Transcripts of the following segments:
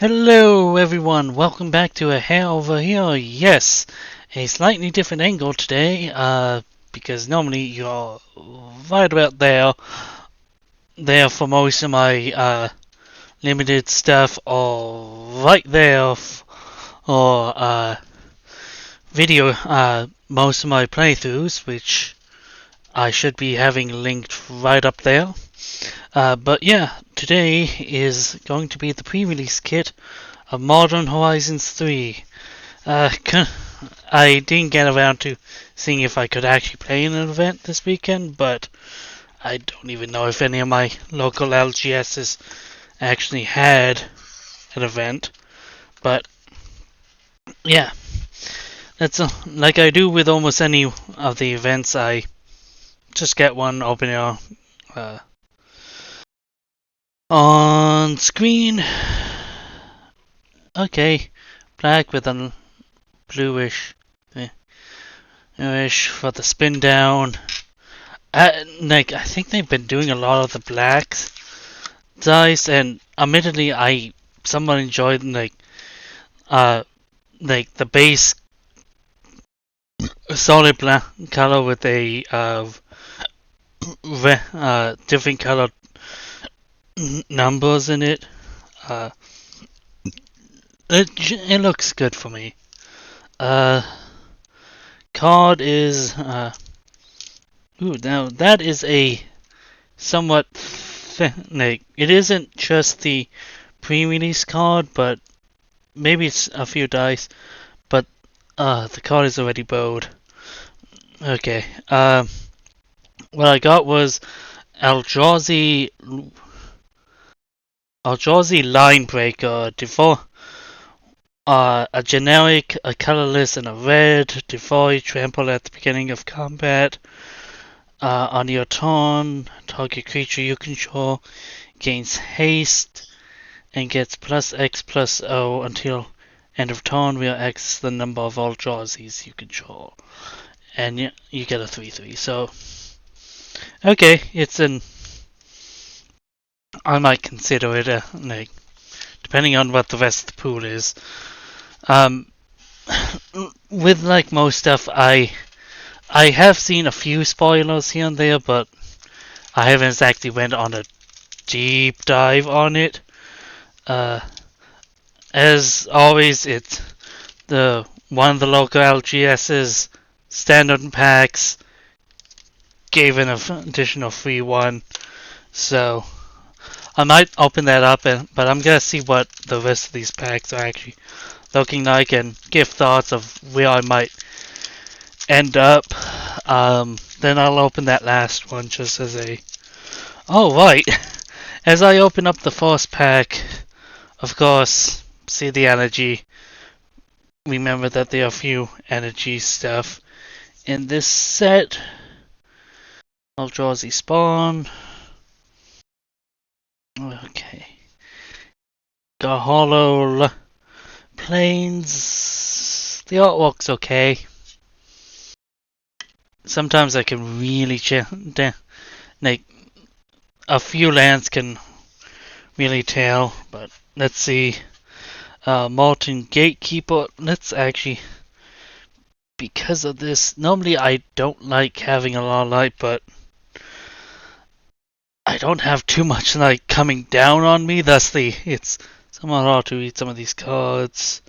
Hello everyone, welcome back to Hare over here. Yes, a slightly different angle today, because normally you're right about there for most of my limited stuff, or right there or video most of my playthroughs, which I should be having linked right up there. But yeah, today is going to be the pre-release kit of Modern Horizons 3. I didn't get around to seeing if I could actually play in an event this weekend, but I don't even know if any of my local LGSs actually had an event. But yeah, that's like I do with almost any of the events. I just get one, open it on screen. Okay, black with a bluish, bluish for the spin down. I think they've been doing a lot of the black dice, and admittedly, I somewhat enjoyed uh, the base solid black color with a different colored numbers in it. Uh, it looks good for me. Uh, Card is ooh, now that is a somewhat it isn't just the pre-release card, but maybe it's a few dice. But the card is already bowed. Okay. What I got was Eldrazi Line Breaker. Default. A generic, a colorless, and a red. Devoid trample at the beginning of combat. On your turn, target creature you control gains haste and gets plus X plus O until end of turn, where X is the number of Eldrazi's you control. And you get a 3/3. So, okay, I might consider it depending on what the rest of the pool is. Um, with like most stuff, I have seen a few spoilers here and there, but I haven't exactly went on a deep dive on it. As always, it's the one of the local LGS's standard packs gave an additional free one, so I might open that up, but I'm gonna see what the rest of these packs are actually looking like and give thoughts of where I might end up. Then I'll open that last one just as a. Oh right, as I open up the first pack, of course, see the energy. Remember that there are a few energy stuff in this set. Eldrazi Spawn. Okay. Got Hollow Plains. The artwork's okay. Sometimes I can really like a few lands can really tell, but let's see. Molten Gatekeeper. Let's actually, because of this, normally I don't like having a lot of light, but I don't have too much light coming down on me. Thusly, it's somewhat hard to read some of these cards.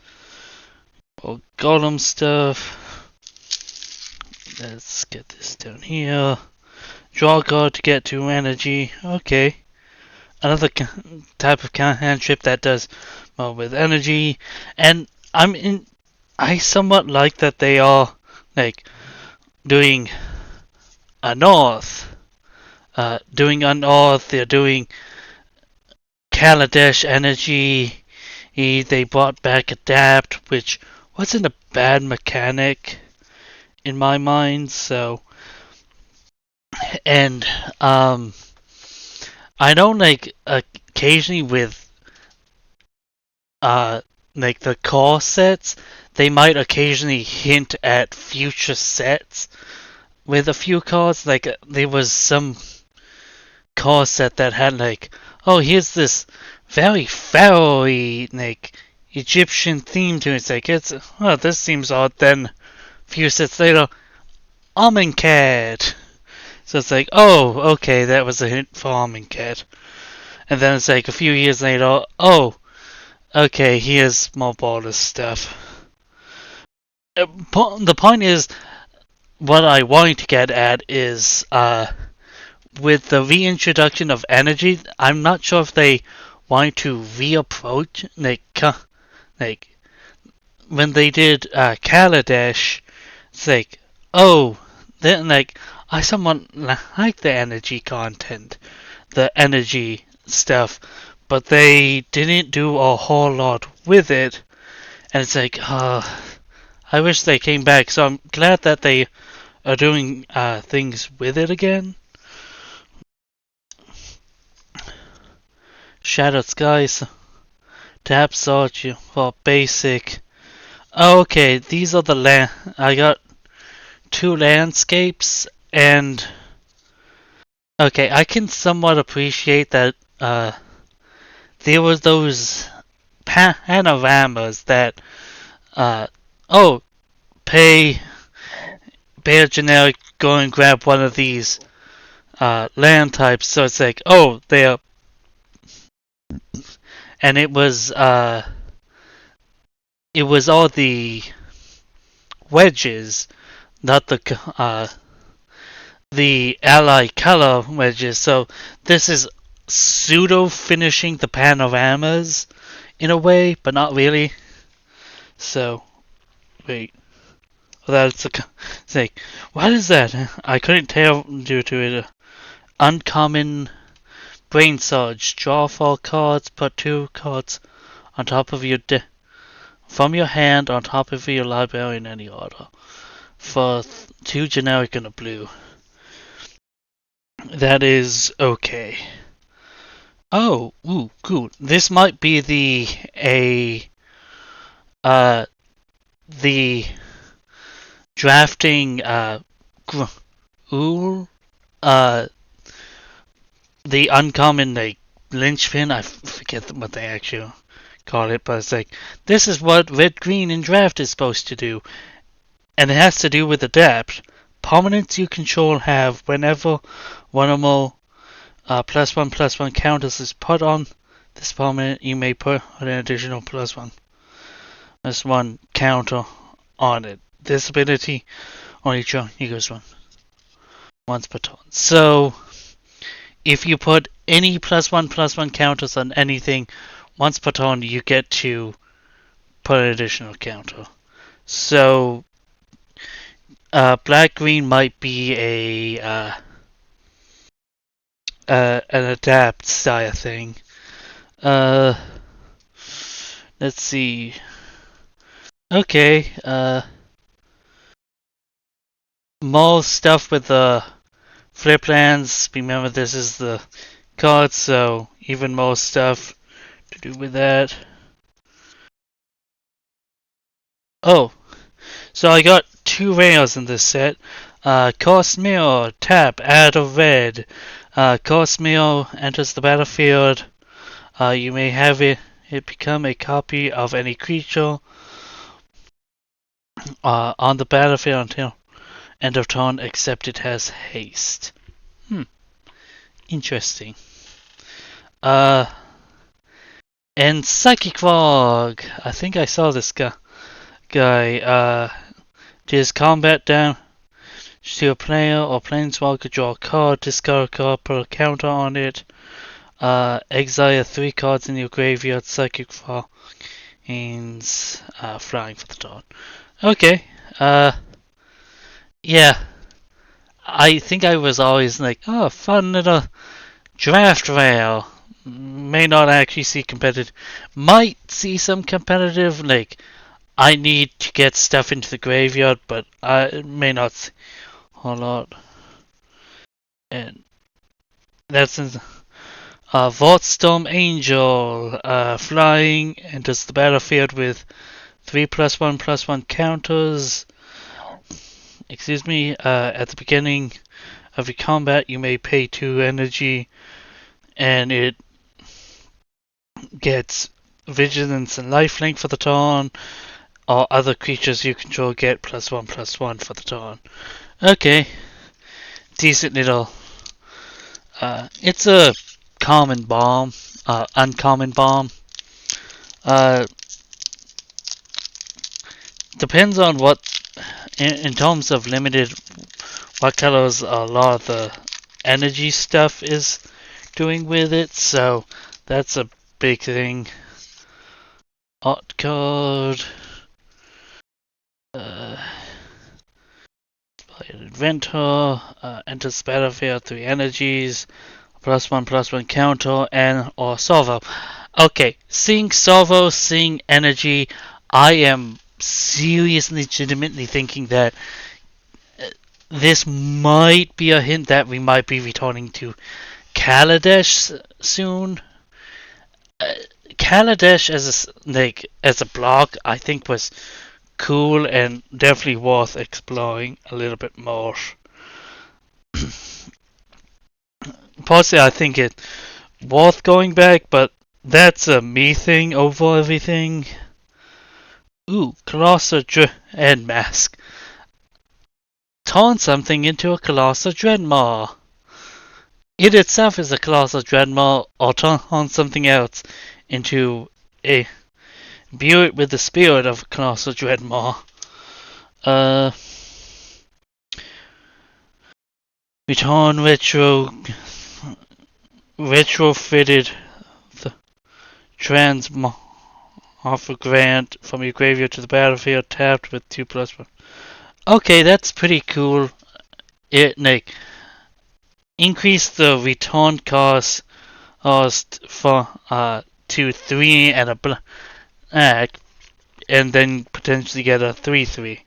Or golem stuff. Let's get this down here. Draw a card to get 2 energy. Okay. Another type of cantrip that does more with energy. And I somewhat like that they are like doing a north. They're doing Kaladesh energy. They brought back Adapt, which wasn't a bad mechanic in my mind. So, and I know like occasionally with like the core sets, they might occasionally hint at future sets with a few cards. Like there was some core set that had like, oh, here's this very pharaoh-y, like Egyptian theme to it. It's like this seems odd. Then a few sets later, Amonkhet. So it's like, oh, okay, that was a hint for Amonkhet. And then it's like a few years later, oh, okay, here's more border stuff. The point is, what I want to get at is, with the reintroduction of energy, I'm not sure if they want to reapproach, like when they did Kaladesh, it's like, oh, then like I somewhat like the energy content, the energy stuff, but they didn't do a whole lot with it, and it's like, I wish they came back. So I'm glad that they are doing things with it again. Shattered Skies, Tap Soldier for basic. Okay, these are the I got two landscapes, and okay, I can somewhat appreciate that there was those panoramas that uh oh, pay a generic, go and grab one of these land types. So it's like, oh, they're, and it was all the wedges, not the ally color wedges. So this is pseudo finishing the panoramas in a way, but not really. So wait, that's a it's like, what is that? I couldn't tell due to it. Uncommon brain surge. Draw 4 cards. Put 2 cards on top of your from your hand on top of your library in any order. For 2 generic and a blue. That is okay. Oh, ooh, cool. This might be uh the drafting ooh uh the uncommon like linchpin. I forget what they actually call it, but it's like, this is what red green in draft is supposed to do, and it has to do with adapt. Permanents you control have whenever one or more +1/+1 counters is put on this permanent, you may put an additional +1/+1 counter on it. This ability only triggers once per turn. So if you put any +1/+1 counters on anything once per turn, you get to put an additional counter. So black green might be an adapt style thing. Uh, let's see. Okay. More stuff with the flip lands. Remember, this is the card, so even more stuff to do with that. Oh, so I got 2 rails in this set. Cost Mirror, tap, add a red. Cost Mirror enters the battlefield. You may have it become a copy of any creature on the battlefield until end of turn, except it has haste. Interesting. And Psychic Fog. I think I saw this guy. Deals combat damage to a player or planeswalker, draw a card, discard a card, put a counter on it. Exile 3 cards in your graveyard. Psychic Fog means flying for the turn. Okay. Yeah. I think I was always like, oh, fun little draft rail. May not actually see competitive. Might see some competitive, like, I need to get stuff into the graveyard, but I may not see a whole lot. And that's in Vortstorm Angel, flying, enters the battlefield with 3+1/+1 counters. Excuse me, at the beginning of your combat, you may pay 2 energy, and it gets vigilance and lifelink for the turn, or other creatures you control get +1/+1 for the turn. Okay, decent little. It's a common bomb, uncommon bomb. Uh, depends on what, in terms of limited, what colors a lot of the energy stuff is doing with it. So that's a big thing. Art card. Inventor. Enters battlefield 3 energies. +1/+1 counter and or Salvo. Okay, seeing Salvo, seeing energy, I am seriously, legitimately thinking that this might be a hint that we might be returning to Kaladesh soon. Kaladesh as a block, I think was cool and definitely worth exploring a little bit more. Personally, I think it worth going back, but that's a me thing over everything. Ooh, Colossal Dread Mask. Turn something into a Colossal Dreadmaw. It itself is a Colossal Dreadmaw, or turn something else into a. Imbue it with the spirit of a Colossal Dreadmaw. Return retrofitted the Transmorph Grant from your graveyard to the battlefield tapped with 2/1. Okay, that's pretty cool. It increase the return cost for to 3 and a black, and then potentially get a 3/3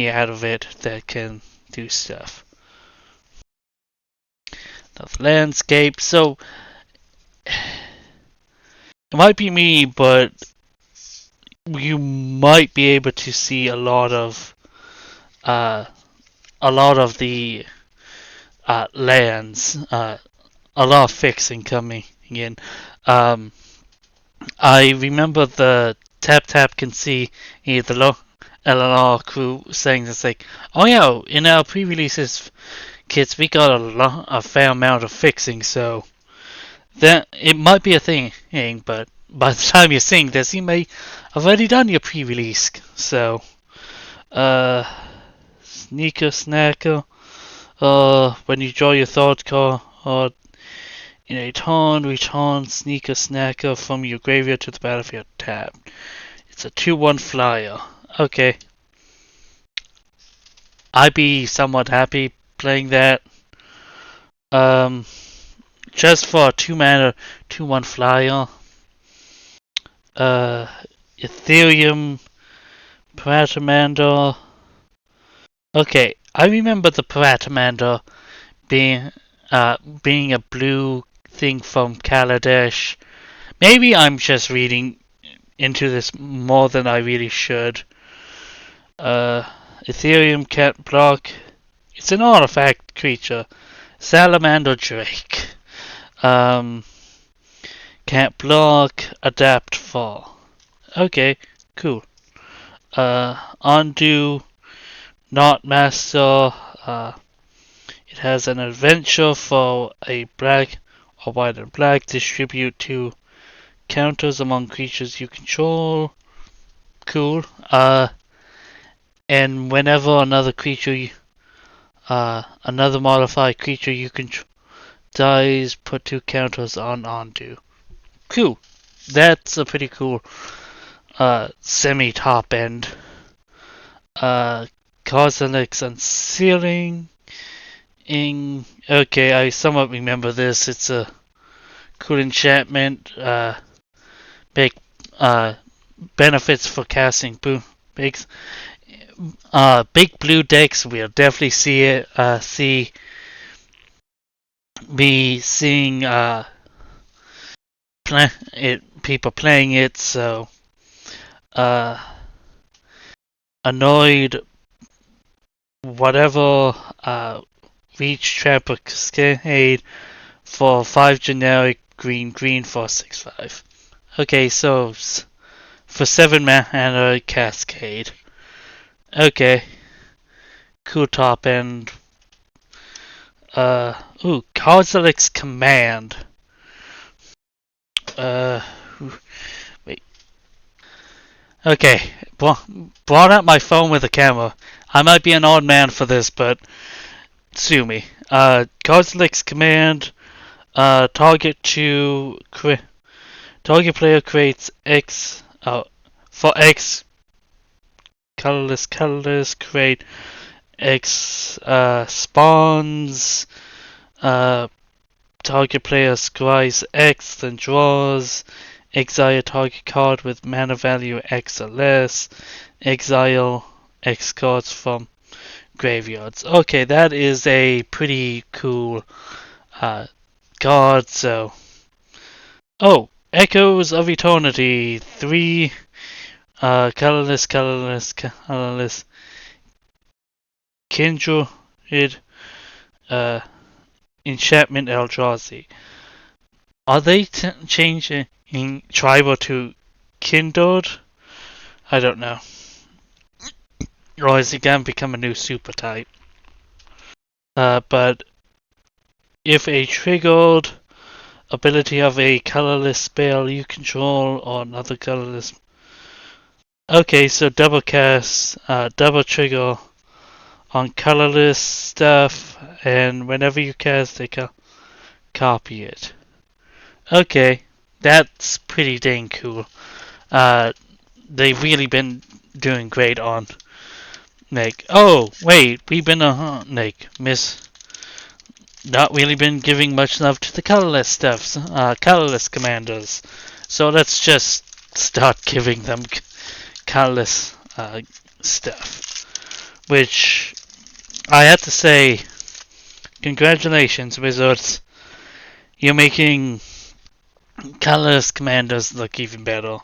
out of it that can do stuff. The landscape. So it might be me, but you might be able to see a lot of the lands, a lot of fixing coming in. I remember the Tap can see the low LLR crew saying this like, oh yeah, in our pre-releases kits we got a fair amount of fixing, so that it might be a thing, but by the time you're seeing this, you may have already done your pre-release. So, sneaker snacker. When you draw your thought card in a return sneaker snacker from your graveyard to the battlefield tab. It's a 2/1 flyer. Okay. I'd be somewhat happy playing that. Just for a 2-mana 2/1 flyer. Ethereum Pratamandor. Okay, I remember the Pratamandor being a blue thing from Kaladesh. Maybe I'm just reading into this more than I really should. Ethereum can't block. It's an artifact creature. Salamander Drake. Can't block. Adapt Fall. Okay, cool. Undo. Not Master. It has an adventure for a black or white and black. Distribute 2 counters among creatures you control. Cool. And whenever another creature, another modified creature you control dies, put 2 counters on undo. Cool. That's a pretty cool semi-top end. Cosmetics Unsealing. Okay, I somewhat remember this. It's a cool enchantment. Big benefits for casting big blue decks. We'll definitely see it. Seeing people playing it. So annoyed. Whatever. Reach Trap Cascade for 5 generic green for 6/5. Okay, so for 7 mana Cascade. Okay, cool top end. Kozilek's Command. Uh, wait. Okay, brought out my phone with a camera. I might be an odd man for this, but sue me. Kozilek's Command. Target target player creates X. For X colorless create X spawns. Uh, Target player scries X, then draws. Exile target card with mana value X or less. Exile X cards from graveyards. Okay, that is a pretty cool card. So, Echoes of Eternity. 3 colorless. Kindred uh, Enchantment Eldrazi. Are they changing Tribal to Kindred? I don't know. Or is it going to become a new super type? But if a triggered ability of a colorless spell you control or another colorless. Okay, so double cast, double trigger on colorless stuff, and whenever you cast, they copy it. Okay, that's pretty dang cool. They've really been doing great on we've been not really been giving much love to the colorless stuffs, colorless commanders. So let's just start giving them colorless stuff. Which I have to say, congratulations, Wizards. You're making colorless commanders look even better.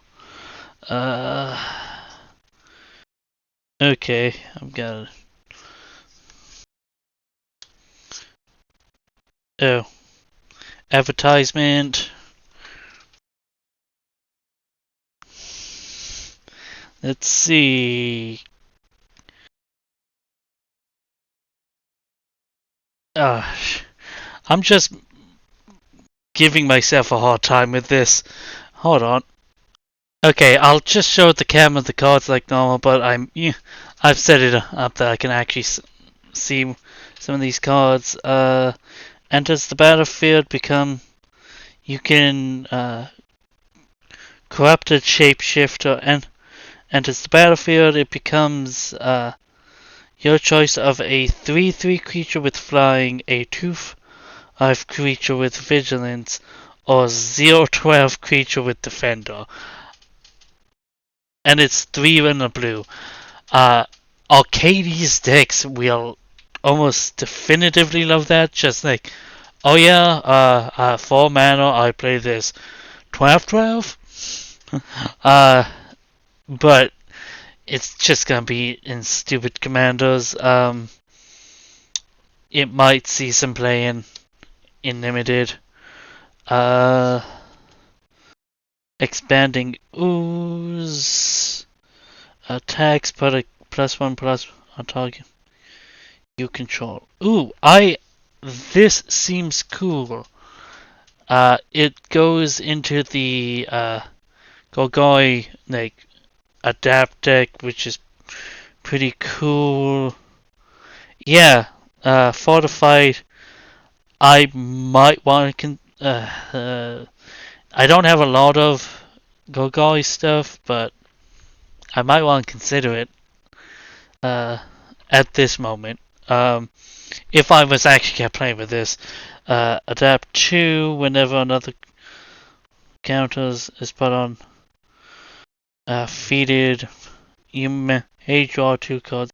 Okay, I'm gonna. Oh, advertisement. Let's see. I'm just giving myself a hard time with this. Hold on. Okay, I'll just show the camera the cards like normal, but I've set it up that I can actually see some of these cards. Enters the battlefield, you can corrupted shapeshifter and enters the battlefield. It becomes your choice of a 3/3 creature with flying, a 2/5 creature with vigilance, or 0/12 creature with defender. And it's 3 in a blue. Arcades decks will almost definitively love that. Just like, oh yeah, 4 mana, I play this 12/12. But it's just gonna be in stupid commanders. It might see some play in limited. Expanding ooze. Attacks put a +1/+1 on target you control. This seems cool. It goes into the Golgoi adapt deck, which is pretty cool. Yeah, fortified. I might want to. I don't have a lot of Golgoi stuff, but I might want to consider it at this moment. If I was actually playing with this, adapt 2 whenever another counters is put on feeded. You may draw 2 cards.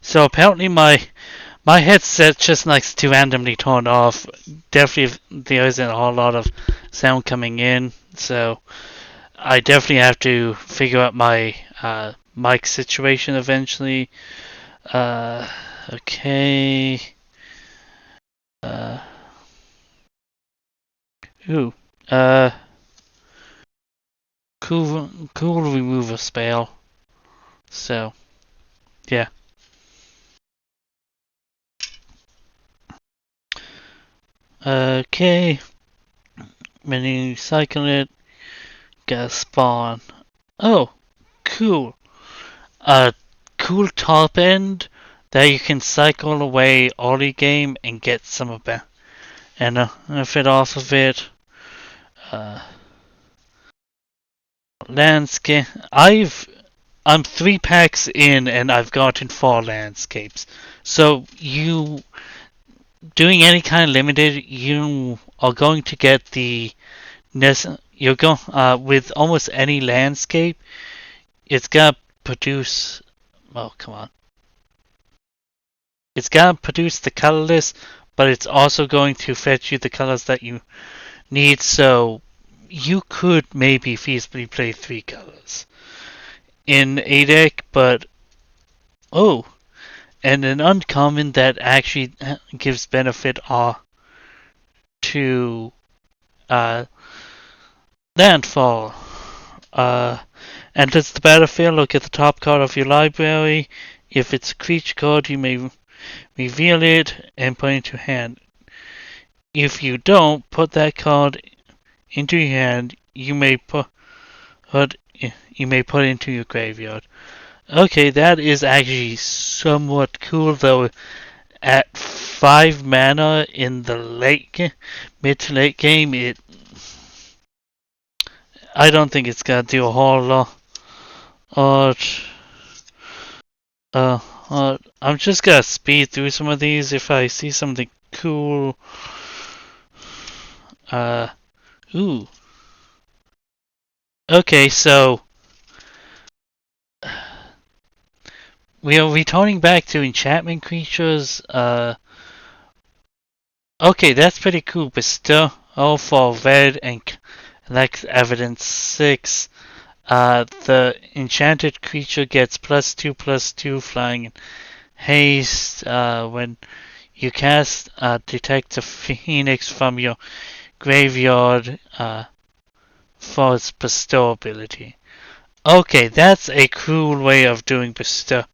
So apparently my headset just likes to randomly turn off. Definitely there isn't a whole lot of sound coming in, so I definitely have to figure out my mic situation eventually. Okay. Ooh. Cool remover spell. So, yeah. Okay. When you cycle it, get a spawn. Oh, cool. A cool top end that you can cycle away early game and get some of it and benefit off of it. Uh, landscape. I'm 3 packs in and I've gotten 4 landscapes. So you doing any kind of limited, you are going to get the you're going with almost any landscape. It's gonna produce. Oh, come on. It's gonna produce the color list, but it's also going to fetch you the colors that you need. So you could maybe feasibly play 3 colors in a deck, but oh, and an uncommon that actually gives benefit to uh, landfall. Enters the battlefield, look at the top card of your library. If it's a creature card, you may reveal it and put it into hand. If you don't put that card into your hand, you may put it into your graveyard. Okay, that is actually somewhat cool though. At 5 mana in the mid to late game, I don't think it's gonna do a whole lot. Uh, I'm just gonna speed through some of these. If I see something cool, uh, ooh. Okay, so we are returning back to enchantment creatures. Okay, that's pretty cool. Bestow for red and collect evidence 6. The enchanted creature gets +2/+2 flying and haste. When you cast Detect a Phoenix from your graveyard for its bestow ability. Okay, that's a cool way of doing bestow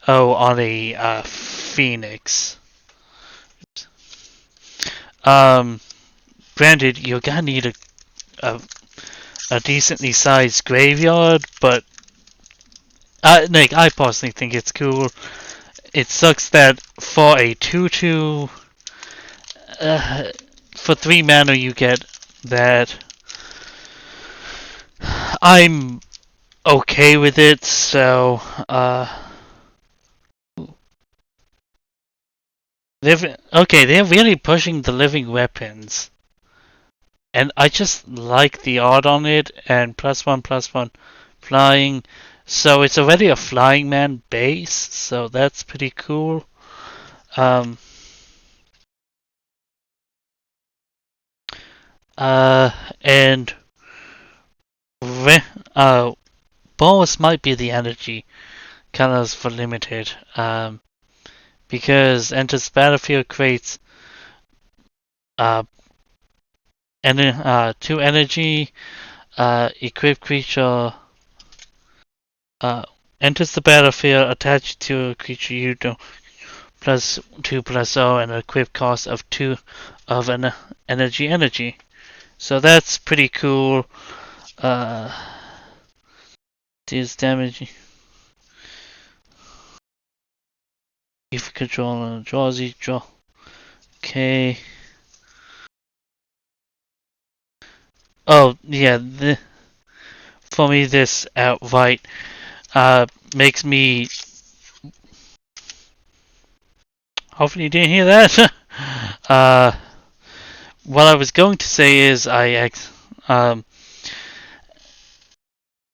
on a Phoenix. Granted, you're gonna need a, a decently sized graveyard, but I personally think it's cool. It sucks that for a 2/2, for 3 mana you get that. I'm okay with it, so they're really pushing the living weapons. And I just like the art on it, and +1/+1 flying. So it's already a flying man base, so that's pretty cool. Um, and bonus might be the energy colors for limited. Because enters battlefield creates uh, 2 energy. Equipped creature enters the battlefield attached to a creature you don't +2/+0 and an equip cost of 2 of an energy. So that's pretty cool. Deals damage if control draws each draw. Okay. Oh yeah, for me this outright makes me. Hopefully you didn't hear that. What I was going to say is um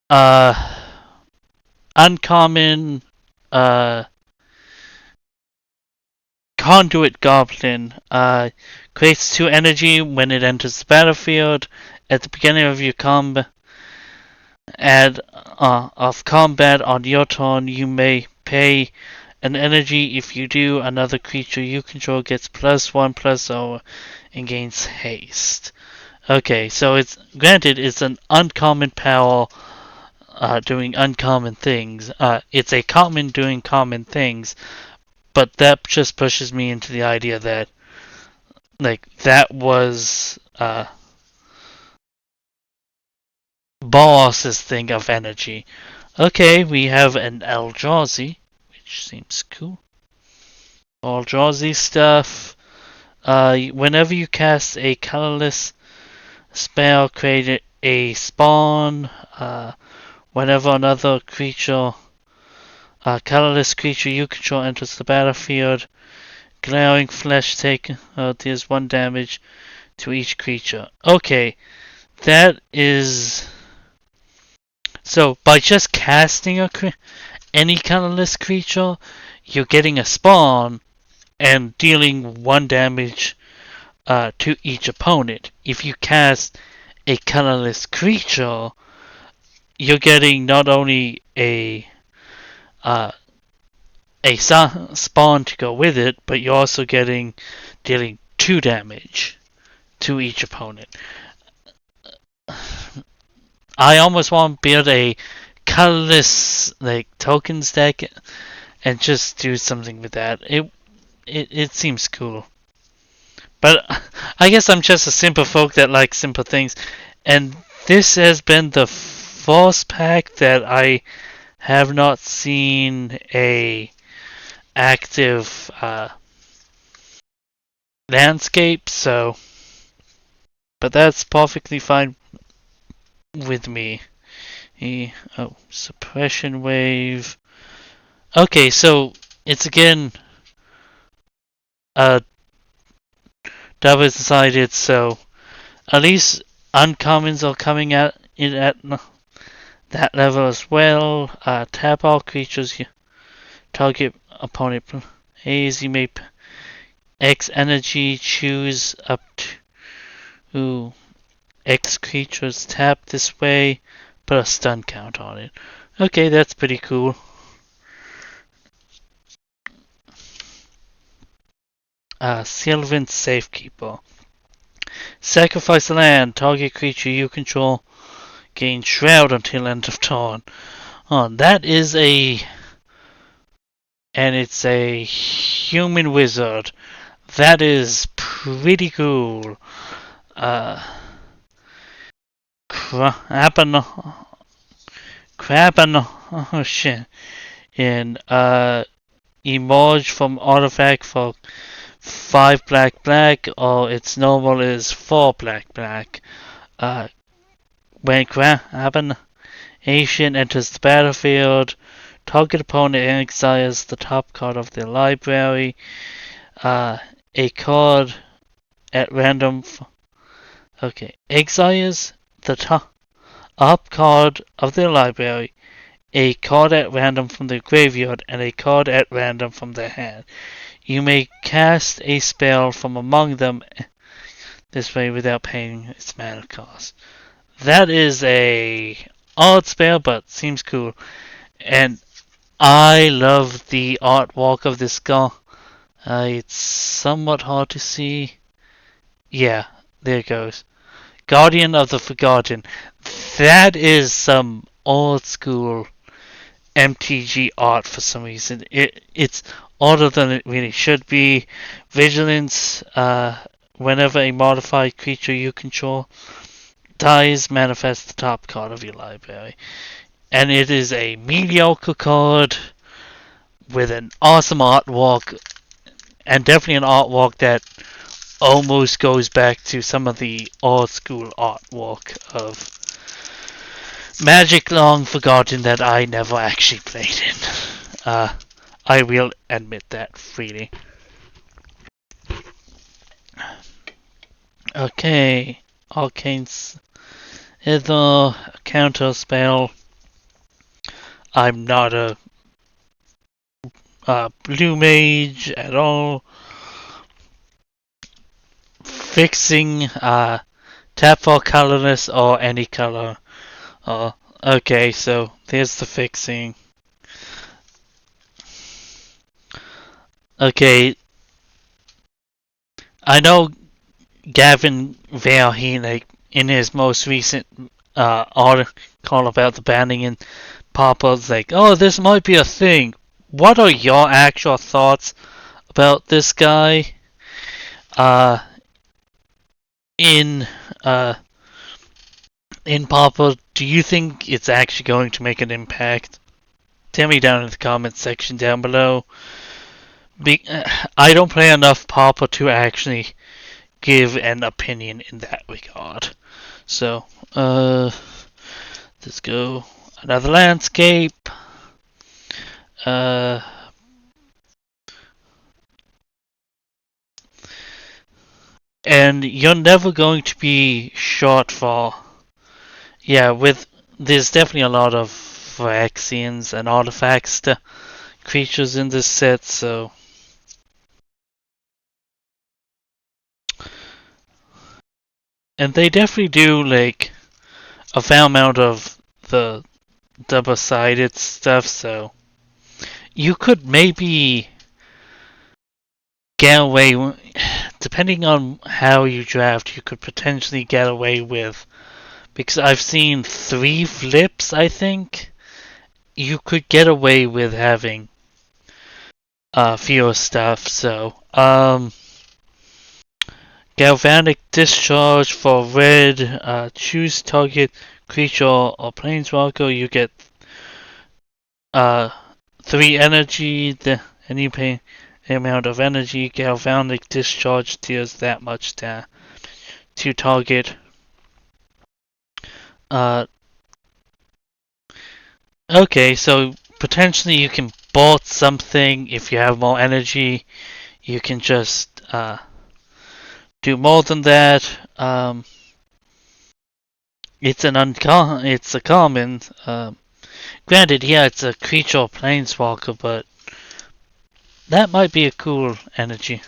uh uncommon conduit goblin creates 2 energy when it enters the battlefield. At the beginning of your combat on your turn, you may pay an energy. If you do, another creature you control gets +1/+0 and gains haste. Okay, so it's granted it's an uncommon power doing uncommon things. It's a common doing common things, but that just pushes me into the idea that like that was boss's thing of energy. Okay, we have an Eldrazi, which seems cool. Eldrazi stuff. Whenever you cast a colorless spell, create a spawn. Whenever another creature, colorless creature you control enters the battlefield, glaring flesh deals 1 damage to each creature. Okay, that is. So, by just casting any colorless creature, you're getting a spawn and dealing 1 damage to each opponent. If you cast a colorless creature, you're getting not only uh, a spawn to go with it, but you're also getting dealing 2 damage to each opponent. I almost want to build a colorless like tokens deck and just do something with that. It seems cool. But I guess I'm just a simple folk that likes simple things. And this has been the first pack that I have not seen a active landscape, so but that's perfectly fine with me. Suppression wave. Okay, so it's again double-sided, so at least uncommons are coming at in at that level as well. Tap all creatures you target opponent plays. You may X energy choose up to X creatures tap this way. Put a stun count on it. Okay, that's pretty cool. Sylvan Safekeeper. Sacrifice land. Target creature you control gain Shroud until end of turn. That is a... And it's a human wizard. That is pretty cool. Crappin... Oh shit. And, emerge from artifact for 5 black black, or its normal is 4 black black. When Crappin Asian enters the battlefield, target opponent exiles the top card of their library. A card at random. Exiles the top up card of their library, a card at random from their graveyard, and a card at random from their hand. You may cast a spell from among them this way without paying its mana cost. That is a odd spell, but seems cool. And I love the artwork of this guy. It's somewhat hard to see. Yeah, there it goes. Guardian of the Forgotten. That is some old school MTG art for some reason. It's older than it really should be. Vigilance, whenever a modified creature you control dies, manifest the top card of your library. And it is a mediocre card with an awesome artwork, and definitely an artwork that almost goes back to some of the old school artwork of Magic long forgotten that I never actually played in. I will admit that freely. Okay, Arcane's either counter spell. I'm not a blue mage at all. Fixing tap for colorless or any color. Okay, so there's the fixing. Okay, I know Gavin Verheen in his most recent article about the banning in Papa's like, oh, this might be a thing. What are your actual thoughts about this guy? Uh, in uh, in Papa, do you think it's actually going to make an impact? Tell me down in the comments section down below. I don't play enough Papa to actually give an opinion in that regard. So, let's go another landscape. Uh, and you're never going to be short for. Yeah, with there's definitely a lot of vaccines and artifacts to creatures in this set, so and they definitely do like a fair amount of the double-sided stuff, so you could maybe get away, depending on how you draft, you could potentially get away with, because I've seen 3 flips, I think, you could get away with having fewer stuff, so, Galvanic Discharge for red, choose target creature or planeswalker, you get uh, 3 energy, and you pay the amount of energy. Galvanic Discharge deals that much to target. Uh, okay, so potentially you can bolt something if you have more energy. You can just do more than that. It's it's a common. Granted, yeah, it's a creature or planeswalker, but that might be a cool energy.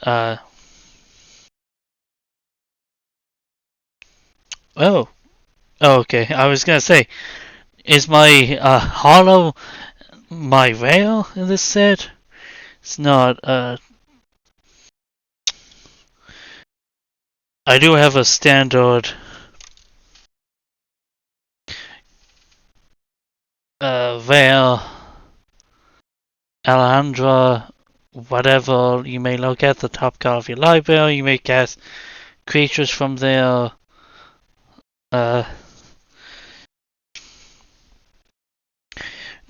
Uh, oh, okay. I was gonna say, is my hollow my rail in this set? It's not. I do have a standard rail, Alejandra, whatever. You may look at the top card of your library. You may cast creatures from there. Uh,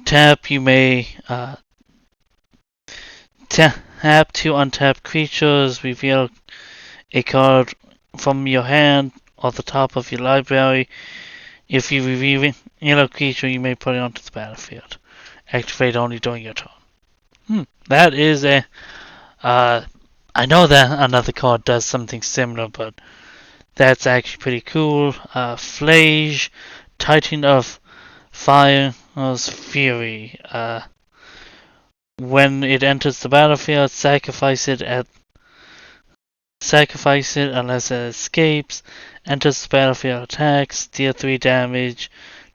tap. You may tap to untap creatures. Reveal a card from your hand or the top of your library. If you reveal a creature, you may put it onto the battlefield. Activate only during your turn. That is a. I know that another card does something similar, but that's actually pretty cool. Flage, Titan of Fire's Fury. When it enters the battlefield, sacrifice it unless it escapes. Enters the battlefield, attacks, deal 3 damage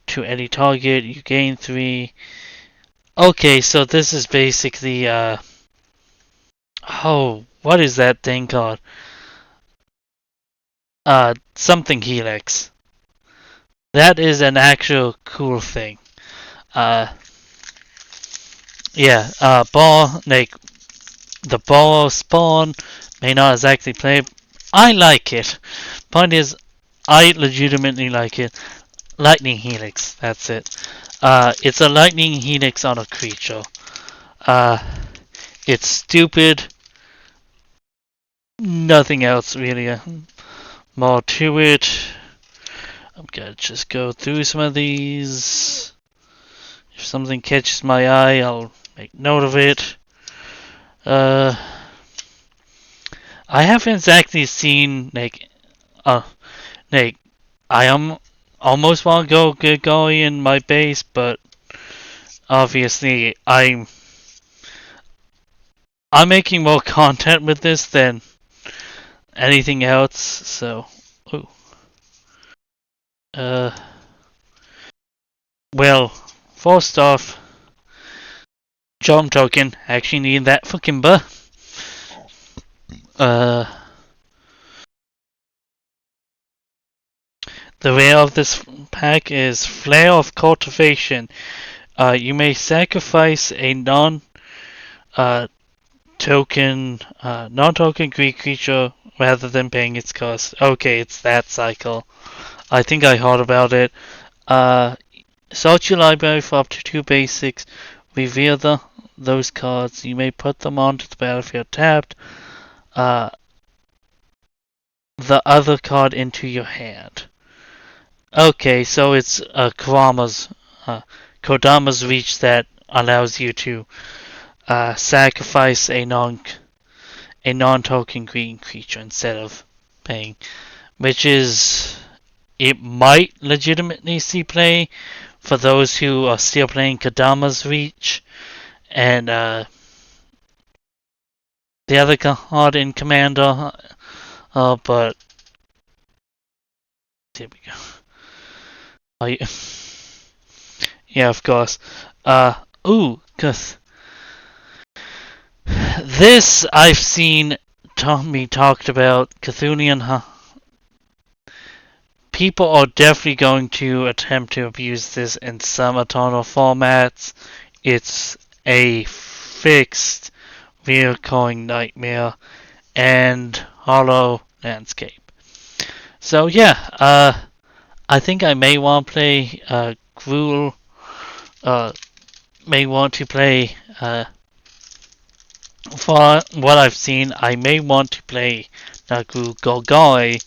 to any target. You gain 3. Okay, so this is basically what is that thing called? Something Helix. That is an actual cool thing. Uh, yeah. Ball like the ball spawn may not exactly play. I like it. Point is, I legitimately like it. Lightning Helix. That's it. It's a lightning helix on a creature. Uh, it's stupid. Nothing else really more to it. I'm gonna just go through some of these. If something catches my eye, I'll make note of it. I haven't exactly seen like I am almost want to get going in my base, but obviously I'm making more content with this than anything else. So, ooh. uh, well, first off, Jump token actually need that for Kimber. Uh, The rare of this pack is Flare of Cultivation. You may sacrifice a non-token Greek creature rather than paying its cost. Okay, it's that cycle. I think I heard about it. Sort your library for up to 2 basics. Reveal those cards. You may put them onto the battlefield tapped. The other card into your hand. Okay, so it's Kodama's Reach that allows you to sacrifice a non-token green creature instead of paying, which is it might legitimately see play for those who are still playing Kodama's Reach and the other card in Commander, but there we go. Oh, yeah, of course. Cause this I've seen me talked about Cthulhian. People are definitely going to attempt to abuse this in some Eternal formats. It's a fixed reoccurring nightmare and hollow landscape. So yeah, I think I may want to play Gruul. May want to play for what I've seen. I may want to play Gruul Golgoi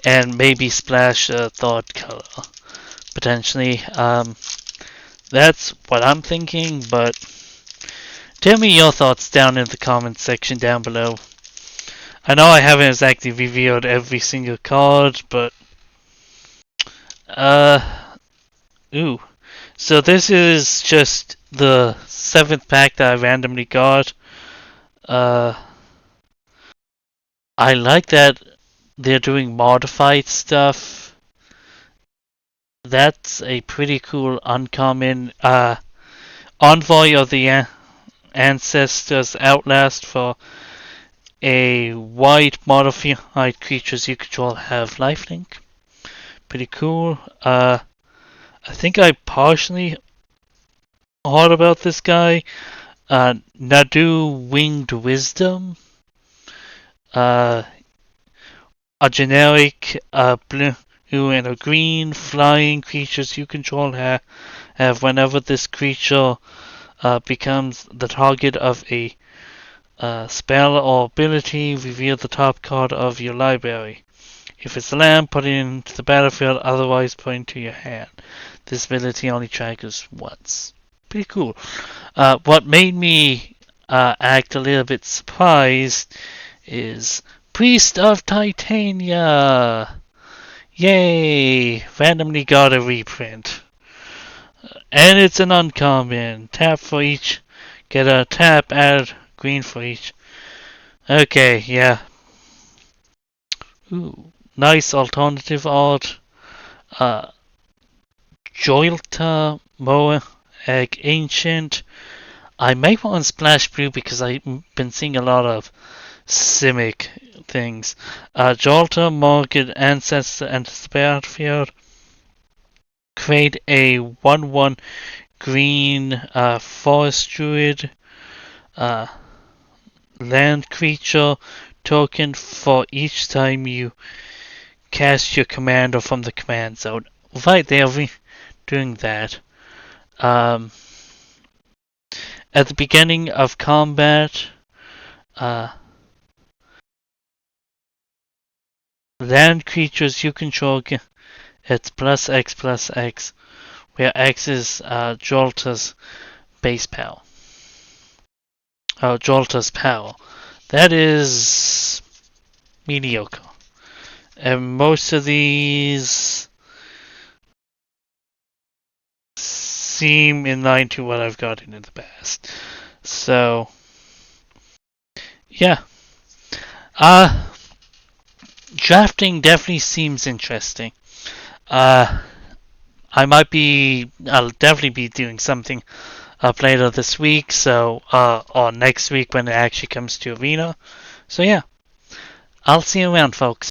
and maybe splash a third color potentially. That's what I'm thinking, but tell me your thoughts down in the comments section down below. I know I haven't exactly revealed every single card, but so this is just the 7th pack that I randomly got. I like that they're doing modified stuff. That's a pretty cool uncommon Envoy of the Ancestors Outlast for a white modified creatures you control have lifelink. Pretty cool. I think I partially heard about this guy. Nadu Winged Wisdom. A generic blue and a green flying creatures you control have whenever this creature becomes the target of a spell or ability, reveal the top card of your library. If it's a land, put it into the battlefield, otherwise put it into your hand. This ability only triggers once. Pretty cool. What made me act a little bit surprised is Priest of Titania! Yay! Randomly got a reprint. And it's an uncommon. Tap for each. Get a tap, add green for each. Okay, yeah. Ooh, nice alternative art. Joilta Moag Ancient. I may want Splash Blue because I've been seeing a lot of Simic things. Jolta Morgan Ancestor and Battlefield. Create a 1/1 green Forest Druid land creature token for each time you cast your commander from the command zone. Right there, we're doing that. At the beginning of combat, land creatures you control it's +X/+X, where X is Jolta's base power. Jolta's power. That is mediocre. And most of these seem in line to what I've gotten in the past. So, yeah. Drafting definitely seems interesting. I'll definitely be doing something up later this week, so or next week when it actually comes to Arena. So yeah, I'll see you around, folks.